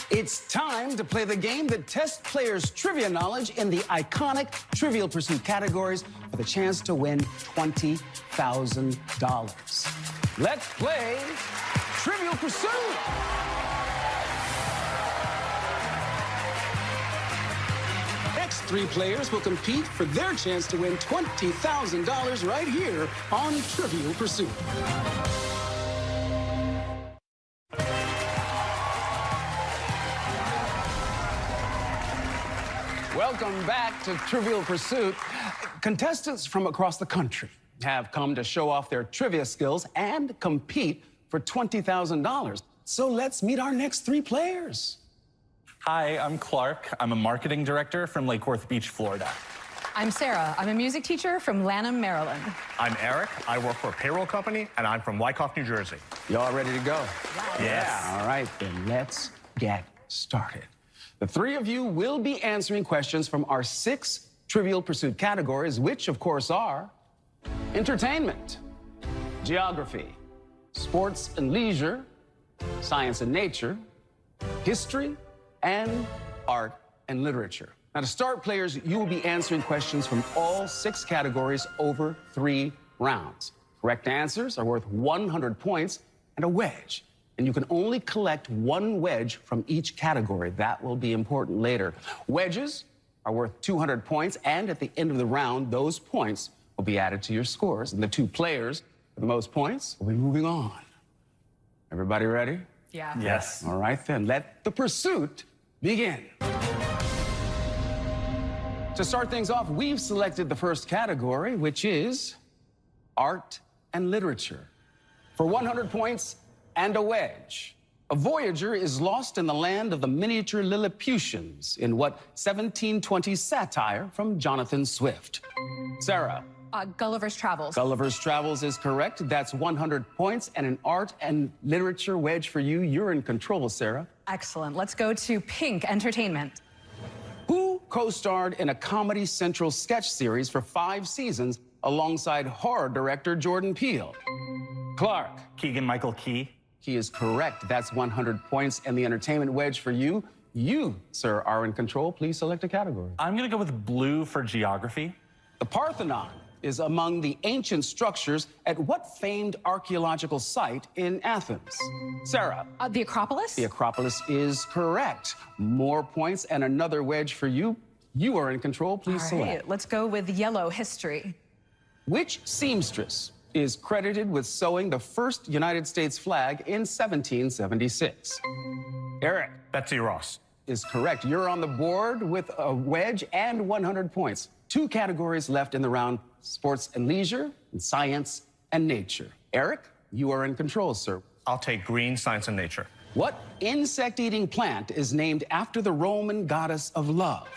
It's time to play the game that tests players' trivia knowledge in the iconic Trivial Pursuit categories for the chance to win $20,000. Let's play Trivial Pursuit. Next three players will compete for their chance to win $20,000 right here on Trivial Pursuit. Welcome back to Trivial Pursuit. Contestants from across the country have come to show off their trivia skills and compete for $20,000. So let's meet our next three players. Hi, I'm Clark. I'm a marketing director from Lake Worth Beach, Florida. I'm Sarah. I'm a music teacher from Lanham, Maryland. I'm Eric. I work for a payroll company, and I'm from Wyckoff, New Jersey. Y'all ready to go? Yes. All right, then let's get started. The three of you will be answering questions from our 6 Trivial Pursuit categories, which, of course, are entertainment, geography, sports and leisure, science and nature, history, and art and literature. Now, to start, players, you will be answering questions from all 6 categories over 3 rounds. Correct answers are worth 100 points and a wedge. And you can only collect 1 wedge from each category. That will be important later. Wedges are worth 200 points, and at the end of the round, those points will be added to your scores. And the 2 players with the most points will be moving on. Everybody ready? Yeah. Yes. All right, then, let the pursuit begin. To start things off, we've selected the first category, which is art and literature. For 100 points and a wedge, a voyager is lost in the land of the miniature Lilliputians in what 1720 satire from Jonathan Swift. Sarah. Gulliver's Travels. Gulliver's Travels is correct. That's 100 points and an art and literature wedge for you. You're in control, Sarah. Excellent. Let's go to Pink Entertainment. Who co-starred in a Comedy Central sketch series for 5 seasons alongside horror director Jordan Peele? Clark. Keegan-Michael Key. He is correct. That's 100 points and the entertainment wedge for you. You, sir, are in control. Please select a category. I'm going to go with blue for geography. The Parthenon is among the ancient structures at what famed archaeological site in Athens? Sarah. The Acropolis? The Acropolis is correct. More points and another wedge for you. You are in control. Please All select. right, let's go with yellow history. Which seamstress is credited with sewing the first United States flag in 1776? Eric. Betsy Ross. Is correct. You're on the board with a wedge and 100 points. 2 categories left in the round: sports and leisure, and science and nature. Eric, you are in control, sir. I'll take green, science, and nature. What insect-eating plant is named after the Roman goddess of love?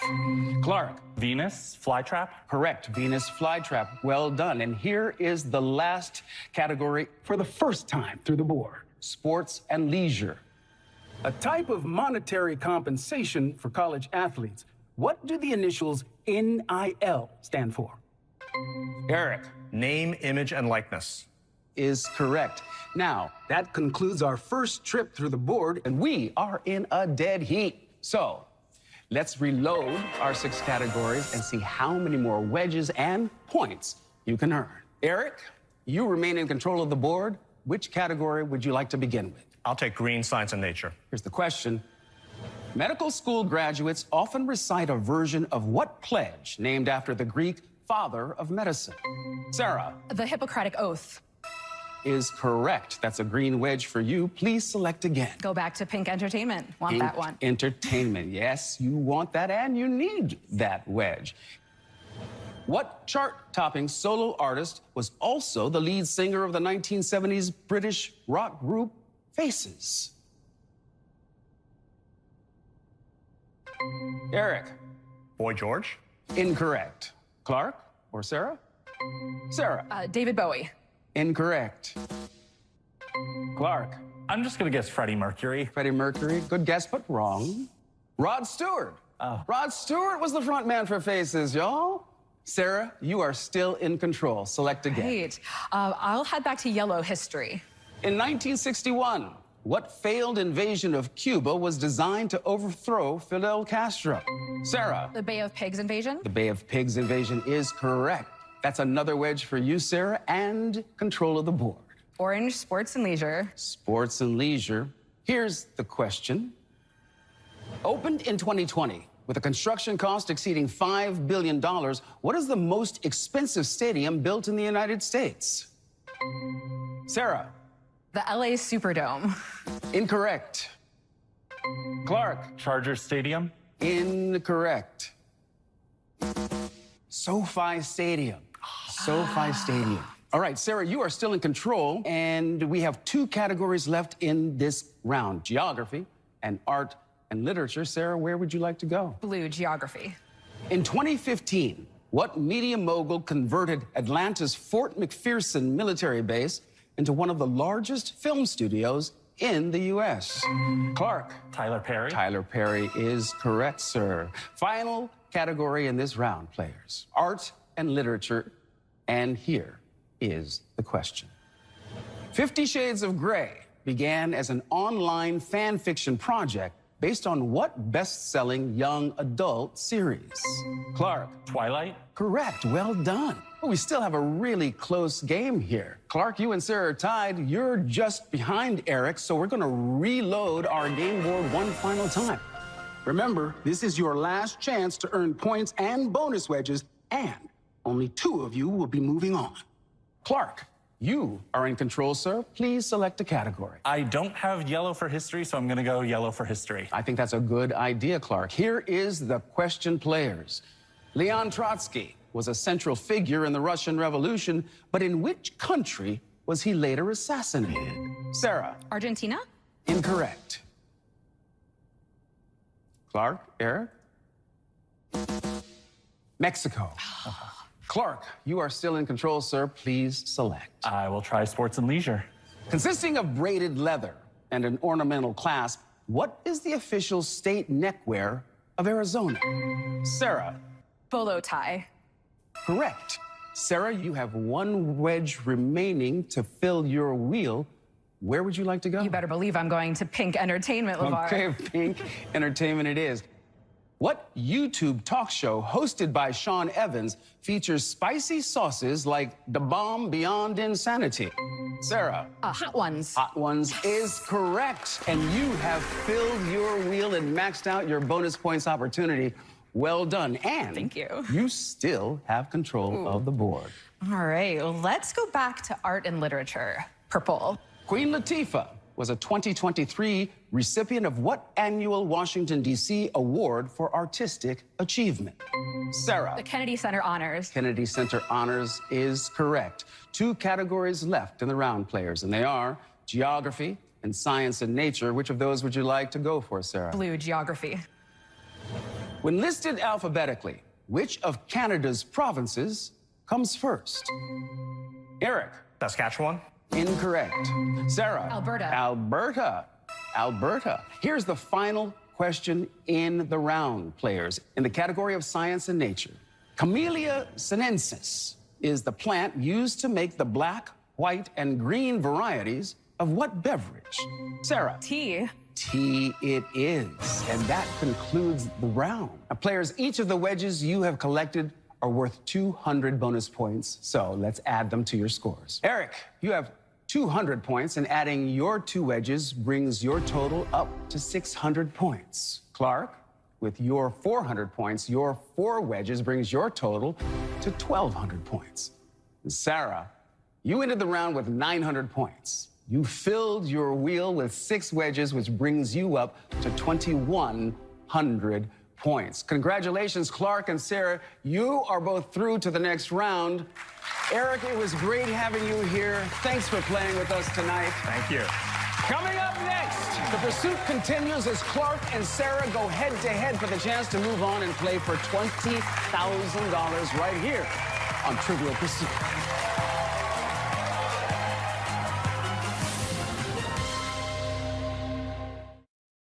Clark. Venus flytrap. Correct. Venus flytrap. Well done. And here is the last category for the first time through the board: sports and leisure. A type of monetary compensation for college athletes. What do the initials NIL stand for? Eric. Name, image, and likeness. Is correct. Now, that concludes our first trip through the board, and we are in a dead heat. So, let's reload our 6 categories and see how many more wedges and points you can earn. Eric, you remain in control of the board. Which category would you like to begin with? I'll take green, science, and nature. Here's the question. Medical school graduates often recite a version of what pledge named after the Greek father of medicine? Sarah. The Hippocratic Oath. Is correct. That's a green wedge for you. Please select again. Go back to Pink Entertainment. Want Pink that one. Entertainment. Yes, you want that and you need that wedge. What chart-topping solo artist was also the lead singer of the 1970s British rock group Faces? Eric. Boy George. Incorrect. Clark or Sarah? Sarah. David Bowie. Incorrect. Clark. I'm just going to guess Freddie Mercury. Freddie Mercury. Good guess, but wrong. Rod Stewart. Oh. Rod Stewart was the front man for Faces, y'all. Sarah, you are still in control. Select again. Great. I'll head back to yellow history. In 1961, what failed invasion of Cuba was designed to overthrow Fidel Castro? Sarah. The Bay of Pigs invasion. The Bay of Pigs invasion is correct. That's another wedge for you, Sarah, and control of the board. Orange, sports and leisure. Sports and leisure. Here's the question. Opened in 2020, with a construction cost exceeding $5 billion, what is the most expensive stadium built in the United States? Sarah. The LA Superdome. Incorrect. Clark. Charger Stadium. Incorrect. SoFi Stadium. SoFi Stadium. All right, Sarah, you are still in control, and we have 2 categories left in this round, geography and art and literature. Sarah, where would you like to go? Blue, geography. In 2015, what media mogul converted Atlanta's Fort McPherson military base into one of the largest film studios in the U.S.? Clark. Tyler Perry. Tyler Perry is correct, sir. Final category in this round, players. Art and literature, and here is the question. 50 Shades of Grey began as an online fan fiction project based on what best-selling young adult series? Clark. Twilight. Correct. Well done. But we still have a really close game here. Clark, you and Sarah are tied. You're just behind Eric, so we're going to reload our game board one final time. Remember, this is your last chance to earn points and bonus wedges, and only 2 of you will be moving on. Clark, you are in control, sir. Please select a category. I don't have yellow for history, so I'm going to go yellow for history. I think that's a good idea, Clark. Here is the question, players. Leon Trotsky was a central figure in the Russian Revolution, but in which country was he later assassinated? Sarah. Argentina? Incorrect. Clark, Eric? Mexico. Clark, you are still in control, sir. Please select. I will try sports and leisure. Consisting of braided leather and an ornamental clasp, what is the official state neckwear of Arizona? Sarah. Bolo tie. Correct. Sarah, you have 1 wedge remaining to fill your wheel. Where would you like to go? You better believe I'm going to Pink Entertainment, LeVar. Okay, Pink Entertainment it is. What YouTube talk show hosted by Sean Evans features spicy sauces like the bomb beyond insanity? Sarah. Hot Ones. Hot Ones is correct. And you have filled your wheel and maxed out your bonus points opportunity. Well done. And thank you. You still have control of the board. All right, well, let's go back to art and literature. Purple. Queen Latifah was a 2023 recipient of what annual Washington, D.C. award for artistic achievement? Sarah. The Kennedy Center Honors. Kennedy Center Honors is correct. 2 categories left in the round, players, and they are geography and science and nature. Which of those would you like to go for, Sarah? Blue, geography. When listed alphabetically, which of Canada's provinces comes first? Eric. Saskatchewan. Incorrect. Sarah. Alberta. Alberta. Alberta. Here's the final question in the round, players. In the category of science and nature, Camellia sinensis is the plant used to make the black, white, and green varieties of what beverage? Sarah. Tea. Tea it is. And that concludes the round. Now, players, each of the wedges you have collected are worth 200 bonus points, so let's add them to your scores. Eric, you have 200 points, and adding your 2 wedges brings your total up to 600 points. Clark, with your 400 points, your 4 wedges brings your total to 1,200 points. And Sarah, you ended the round with 900 points. You filled your wheel with 6 wedges, which brings you up to 2,100 points. Congratulations, Clark and Sarah. You are both through to the next round. Eric, it was great having you here. Thanks for playing with us tonight. Thank you. Coming up next, the pursuit continues as Clark and Sarah go head-to-head for the chance to move on and play for $20,000 right here on Trivial Pursuit.